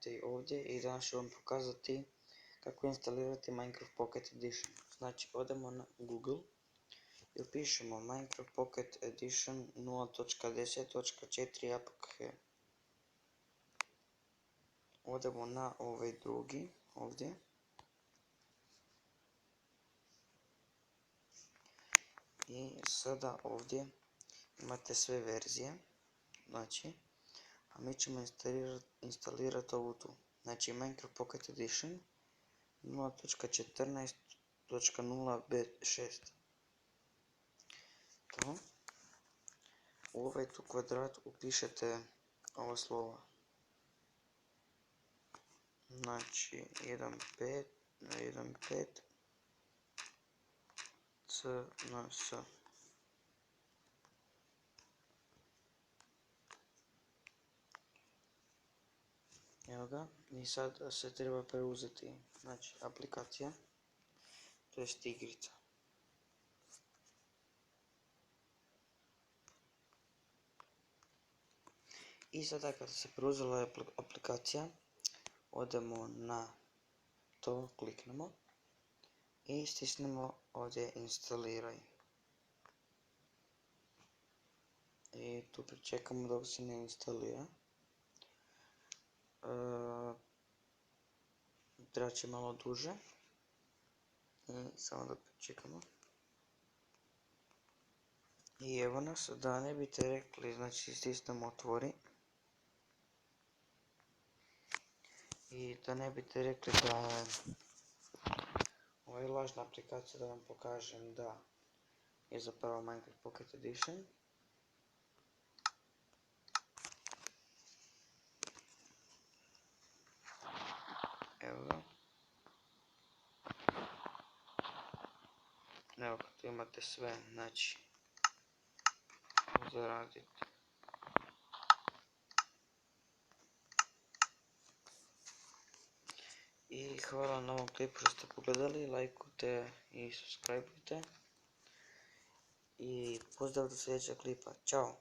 imate i ovdje i danas ću vam pokazati kako instalirati Minecraft Pocket Edition. Znači odemo na Google i upišemo Minecraft Pocket Edition 0.10.4 APK. Odemo na ovaj drugi ovdje. I sada ovdje imate sve verzije, znači, a mi ćemo instalirati ovu tu, znači Minecraft Pocket Edition 0.14.0b6. To. U ovaj tu kvadrat upišete ova slova, znači 1.5 na 1.5 CNS. Evo ga, i sad se treba preuzeti, znači, aplikacija, to jest igrica. I sada kada se preuzela aplikacija, odemo na to, kliknemo i stisnemo ovdje instaliraj. I tu pričekamo dok se ne instalira. Trebat će malo duže. I samo da pričekamo. I evo nas, da ne biste rekli, znači stisnemo otvori. I da ne biste rekli da je ovo je lažna aplikacija, da vam pokažem da je zapravo Minecraft Pocket Edition. Evo ga. Evo ga, tu imate sve, znači, za raditi. I hvala na ovom klipu što ste pogledali, lajkujte i subscribeujte. I pozdrav do sljedećeg klipa, čao!